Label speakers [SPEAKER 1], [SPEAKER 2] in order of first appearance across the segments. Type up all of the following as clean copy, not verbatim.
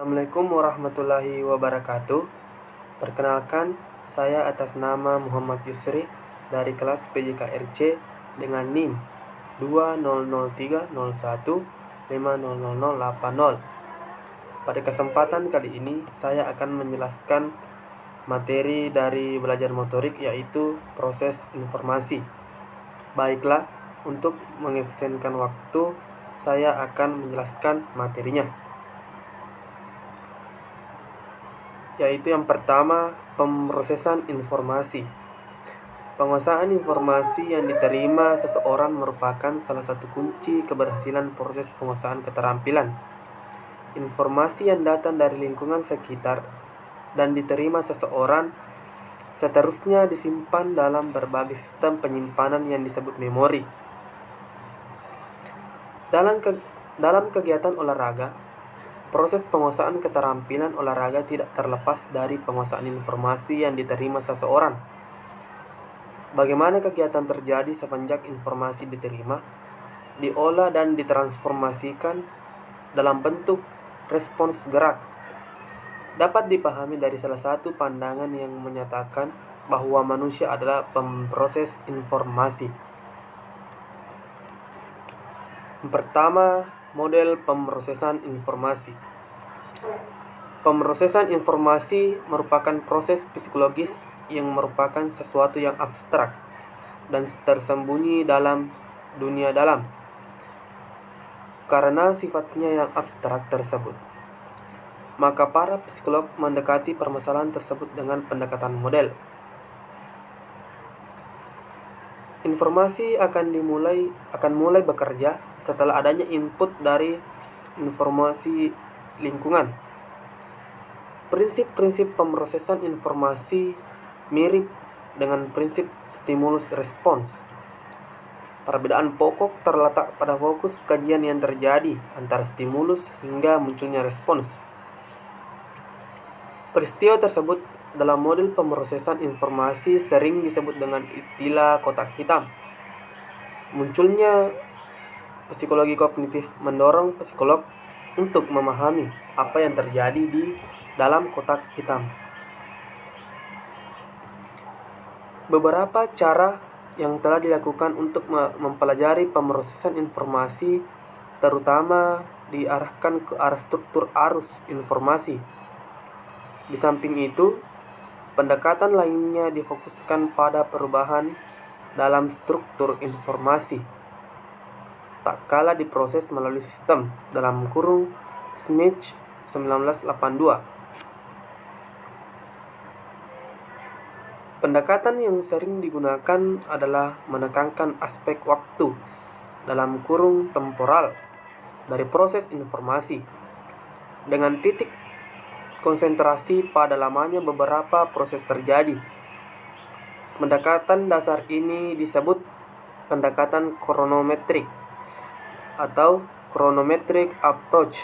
[SPEAKER 1] Assalamualaikum warahmatullahi wabarakatuh. Perkenalkan, saya atas nama Muhammad Yusri dari kelas PJKRC dengan NIM 20030150080. Pada kesempatan kali ini, saya akan menjelaskan materi dari belajar motorik, yaitu proses informasi. Baiklah, untuk mengefisienkan waktu, saya akan menjelaskan materinya. Yaitu yang pertama, pemrosesan informasi. Penguasaan informasi yang diterima seseorang merupakan salah satu kunci keberhasilan proses penguasaan keterampilan. Informasi yang datang dari lingkungan sekitar dan diterima seseorang seterusnya disimpan dalam berbagai sistem penyimpanan yang disebut memori. Dalam kegiatan olahraga, proses penguasaan keterampilan olahraga tidak terlepas dari penguasaan informasi yang diterima seseorang. Bagaimana kegiatan terjadi semenjak informasi diterima, diolah dan ditransformasikan dalam bentuk respons gerak, dapat dipahami dari salah satu pandangan yang menyatakan bahwa manusia adalah pemproses informasi. Yang pertama, model pemrosesan informasi. Pemrosesan informasi merupakan proses psikologis yang merupakan sesuatu yang abstrak dan tersembunyi dalam dunia dalam. Karena sifatnya yang abstrak tersebut, maka para psikolog mendekati permasalahan tersebut dengan pendekatan model. Informasi akan mulai bekerja setelah adanya input dari informasi lingkungan. Prinsip-prinsip pemrosesan informasi mirip dengan prinsip stimulus respons. Perbedaan pokok terletak pada fokus kajian yang terjadi antara stimulus hingga munculnya respons. Peristiwa tersebut dalam model pemrosesan informasi sering disebut dengan istilah kotak hitam. Munculnya psikologi kognitif mendorong psikolog untuk memahami apa yang terjadi di dalam kotak hitam. Beberapa cara yang telah dilakukan untuk mempelajari pemrosesan informasi terutama diarahkan ke arah struktur arus informasi. Di samping itu, pendekatan lainnya difokuskan pada perubahan dalam struktur informasi tak kala diproses melalui sistem Smith 1982. Pendekatan yang sering digunakan adalah menekankan aspek waktu temporal dari proses informasi dengan titik konsentrasi pada lamanya beberapa proses terjadi. Pendekatan dasar ini disebut pendekatan kronometrik atau chronometric approach.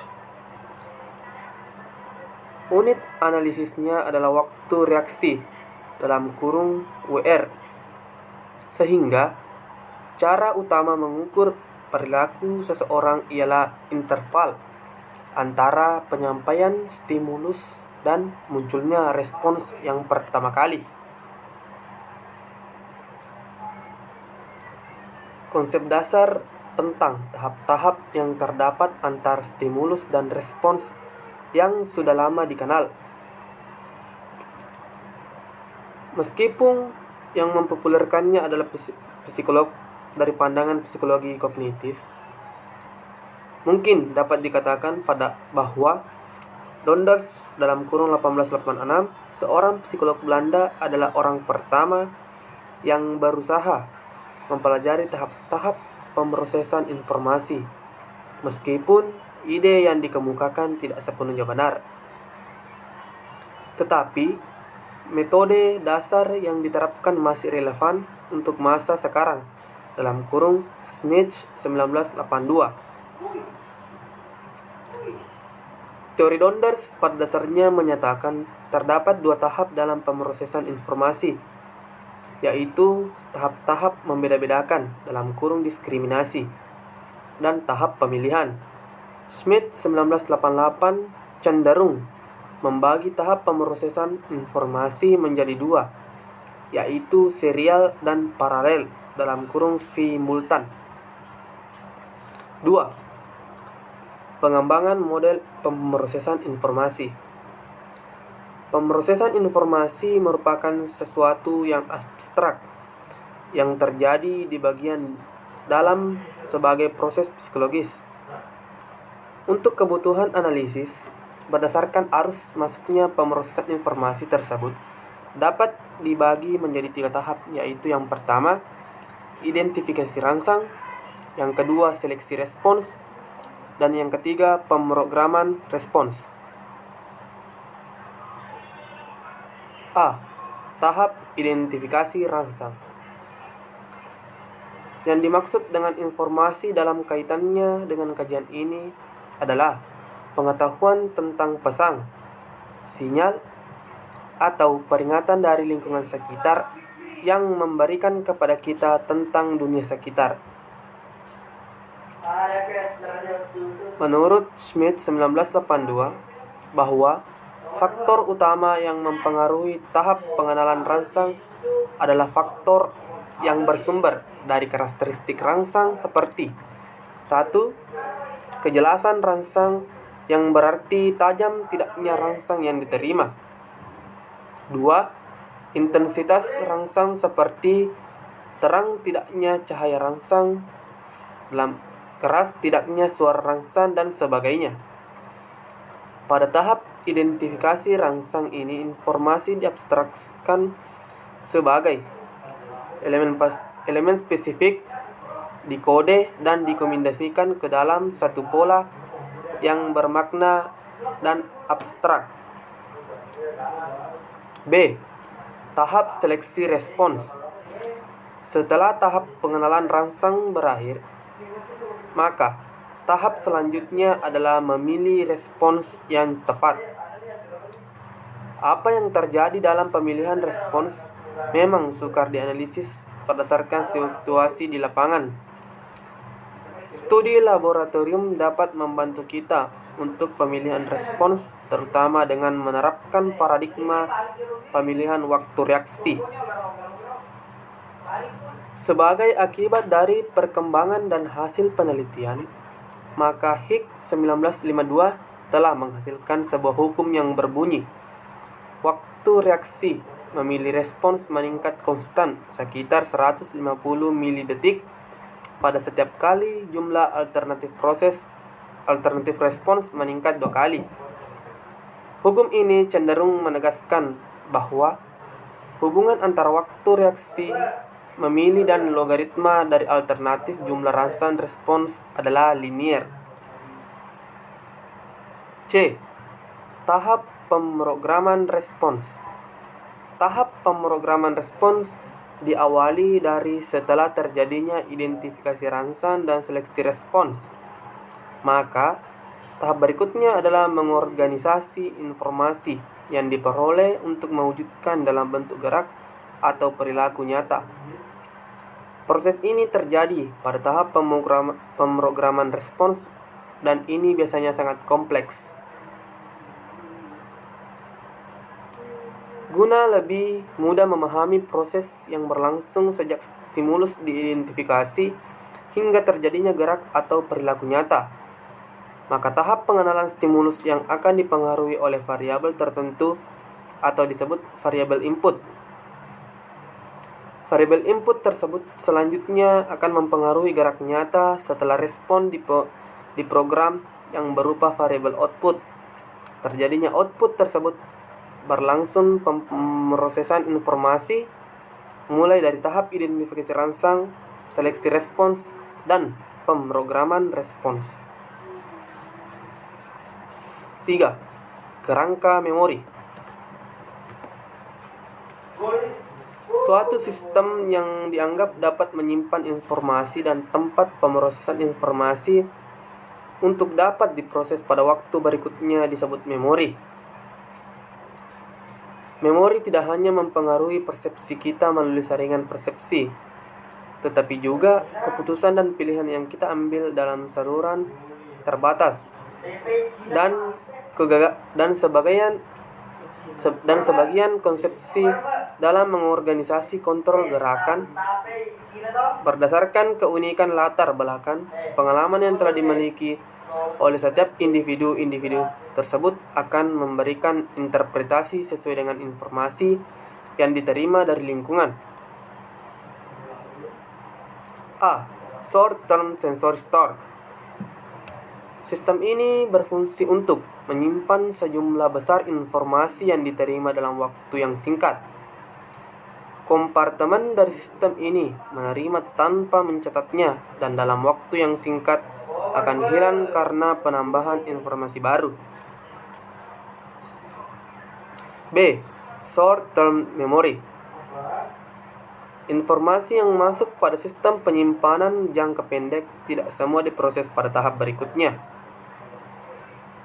[SPEAKER 1] Unit analisisnya adalah waktu reaksi (WR). Sehingga cara utama mengukur perilaku seseorang ialah interval antara penyampaian stimulus dan munculnya respons yang pertama kali. Konsep dasar tentang tahap-tahap yang terdapat antara stimulus dan respons yang sudah lama dikenal. Meskipun yang mempopulerkannya adalah psikolog dari pandangan psikologi kognitif, mungkin dapat dikatakan bahwa Donders 1886, seorang psikolog Belanda, adalah orang pertama yang berusaha mempelajari tahap-tahap pemrosesan informasi, meskipun ide yang dikemukakan tidak sepenuhnya benar. Tetapi, metode dasar yang diterapkan masih relevan untuk masa sekarang (Smith 1982). Teori Donders pada dasarnya menyatakan terdapat dua tahap dalam pemrosesan informasi, yaitu tahap-tahap membeda-bedakan (diskriminasi) dan tahap pemilihan. Smith 1988 cenderung membagi tahap pemrosesan informasi menjadi dua, yaitu serial dan paralel (simultan). 2. Pengembangan model pemrosesan informasi. Pemrosesan informasi merupakan sesuatu yang abstrak yang terjadi di bagian dalam sebagai proses psikologis. Untuk kebutuhan analisis, berdasarkan arus masuknya pemrosesan informasi tersebut dapat dibagi menjadi 3 tahap, yaitu yang pertama, identifikasi rangsang, yang kedua, seleksi respons, dan yang ketiga, pemrograman respons. A. Tahap identifikasi rangsang. Yang dimaksud dengan informasi dalam kaitannya dengan kajian ini adalah pengetahuan tentang pesan, sinyal, atau peringatan dari lingkungan sekitar yang memberikan kepada kita tentang dunia sekitar. Menurut Schmidt 1982, bahwa faktor utama yang mempengaruhi tahap pengenalan rangsang adalah faktor yang bersumber dari karakteristik rangsang seperti 1. Kejelasan rangsang, yang berarti tajam tidaknya rangsang yang diterima. 2. Intensitas rangsang seperti terang tidaknya cahaya rangsang, keras tidaknya suara rangsang, dan sebagainya. Pada tahap identifikasi rangsang ini, informasi diabstraksikan sebagai elemen spesifik, dikode dan dikombinasikan ke dalam satu pola yang bermakna dan abstrak. B. Tahap seleksi respons. Setelah tahap pengenalan rangsang berakhir, maka tahap selanjutnya adalah memilih respons yang tepat. Apa yang terjadi dalam pemilihan respons memang sukar dianalisis berdasarkan situasi di lapangan. Studi laboratorium dapat membantu kita untuk pemilihan respons, terutama dengan menerapkan paradigma pemilihan waktu reaksi. Sebagai akibat dari perkembangan dan hasil penelitian, maka Hicks 1952 telah menghasilkan sebuah hukum yang berbunyi, waktu reaksi memilih respons meningkat konstan sekitar 150 milidetik pada setiap kali jumlah alternatif respons meningkat 2 kali. Hukum ini cenderung menegaskan bahwa hubungan antara waktu reaksi memilih dan logaritma dari alternatif jumlah rangsang respons adalah linier. C. Tahap pemrograman respons. Tahap pemrograman respons diawali dari setelah terjadinya identifikasi rangsang dan seleksi respons. Maka, tahap berikutnya adalah mengorganisasi informasi yang diperoleh untuk mewujudkan dalam bentuk gerak atau perilaku nyata. Proses ini terjadi pada tahap pemrograman respons, dan ini biasanya sangat kompleks. Guna lebih mudah memahami proses yang berlangsung sejak stimulus diidentifikasi hingga terjadinya gerak atau perilaku nyata, maka tahap pengenalan stimulus yang akan dipengaruhi oleh variabel tertentu atau disebut variabel input. Variabel input tersebut selanjutnya akan mempengaruhi gerak nyata setelah respon di program yang berupa variabel output. Terjadinya output tersebut berlangsung pemrosesan informasi mulai dari tahap identifikasi rangsang, seleksi respons, dan pemrograman respons. 3. Kerangka memori. Suatu sistem yang dianggap dapat menyimpan informasi dan tempat pemrosesan informasi untuk dapat diproses pada waktu berikutnya disebut memori. Memori tidak hanya mempengaruhi persepsi kita melalui saringan persepsi, tetapi juga keputusan dan pilihan yang kita ambil dalam saluran terbatas dan sebagian konsepsi dalam mengorganisasi kontrol gerakan berdasarkan keunikan latar belakang pengalaman yang telah dimiliki oleh setiap individu tersebut akan memberikan interpretasi sesuai dengan informasi yang diterima dari lingkungan. A. Short-term sensory store. Sistem ini berfungsi untuk menyimpan sejumlah besar informasi yang diterima dalam waktu yang singkat. Kompartemen dari sistem ini menerima tanpa mencatatnya dan dalam waktu yang singkat akan hilang karena penambahan informasi baru. B. Short-term memory. Informasi yang masuk pada sistem penyimpanan jangka pendek tidak semua diproses pada tahap berikutnya.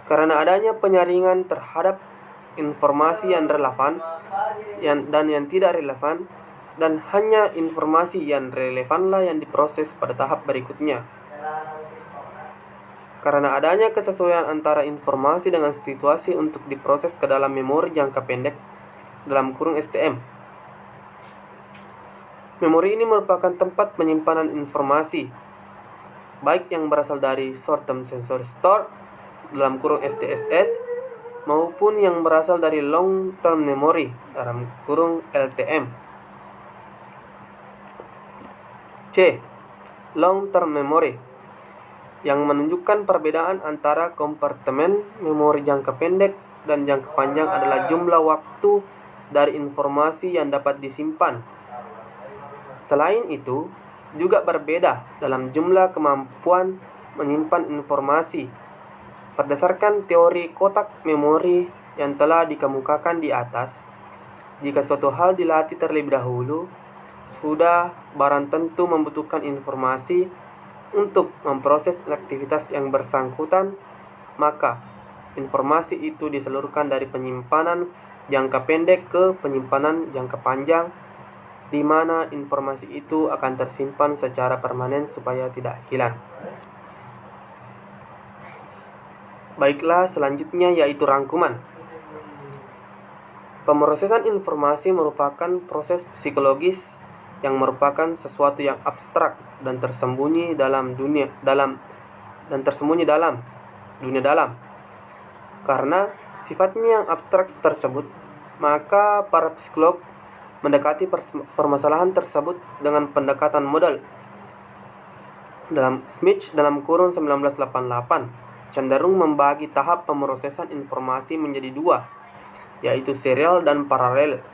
[SPEAKER 1] Karena adanya penyaringan terhadap informasi yang relevan dan yang tidak relevan, dan hanya informasi yang relevanlah yang diproses pada tahap berikutnya. Karena adanya kesesuaian antara informasi dengan situasi untuk diproses ke dalam memori jangka pendek (STM). Memori ini merupakan tempat penyimpanan informasi, baik yang berasal dari Short-Term Sensory Store (STSS) maupun yang berasal dari Long-Term Memory (LTM). C. Long-Term Memory, yang menunjukkan perbedaan antara kompartemen memori jangka pendek dan jangka panjang adalah jumlah waktu dari informasi yang dapat disimpan. Selain itu, juga berbeda dalam jumlah kemampuan menyimpan informasi. Berdasarkan teori kotak memori yang telah dikemukakan di atas, jika suatu hal dilatih terlebih dahulu, sudah barang tentu membutuhkan informasi untuk memproses aktivitas yang bersangkutan, maka informasi itu disalurkan dari penyimpanan jangka pendek ke penyimpanan jangka panjang, di mana informasi itu akan tersimpan secara permanen supaya tidak hilang. Baiklah, selanjutnya yaitu rangkuman. Pemrosesan informasi merupakan proses psikologis yang merupakan sesuatu yang abstrak dan tersembunyi dalam dunia dalam. Karena sifatnya yang abstrak tersebut, maka para psikolog mendekati permasalahan tersebut dengan pendekatan model. Smith (1988) cenderung membagi tahap pemrosesan informasi menjadi dua, yaitu serial dan paralel.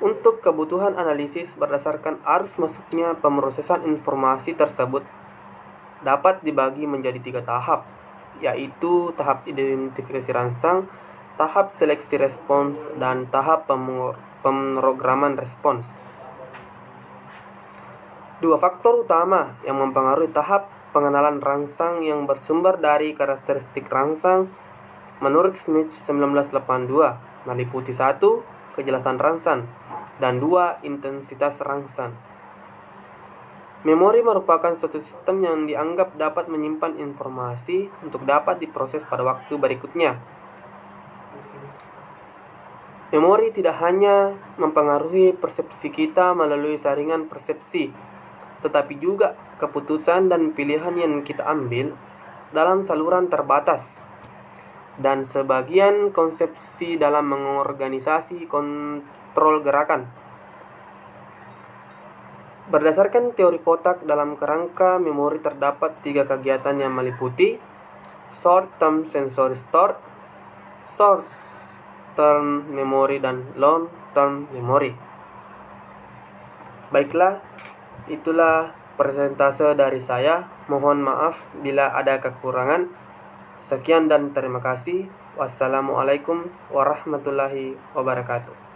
[SPEAKER 1] Untuk kebutuhan analisis berdasarkan arus masuknya pemrosesan informasi tersebut dapat dibagi menjadi 3 tahap, yaitu tahap identifikasi rangsang, tahap seleksi respons, dan tahap pemrograman respons. 2 faktor utama yang mempengaruhi tahap pengenalan rangsang yang bersumber dari karakteristik rangsang menurut Smith 1982 meliputi 1. Kejelasan rangsang, dan 2. Intensitas rangsang. Memori merupakan suatu sistem yang dianggap dapat menyimpan informasi untuk dapat diproses pada waktu berikutnya. Memori tidak hanya mempengaruhi persepsi kita melalui saringan persepsi, tetapi juga keputusan dan pilihan yang kita ambil dalam saluran terbatas, dan sebagian konsepsi dalam mengorganisasi kontrol gerakan. Berdasarkan teori kotak, dalam kerangka memori terdapat 3 kegiatan yang meliputi Short-Term Sensory Store, Short-Term Memory, dan Long-Term Memory. Baiklah, itulah persentase dari saya. Mohon maaf bila ada kekurangan. Sekian dan terima kasih. Wassalamualaikum warahmatullahi wabarakatuh.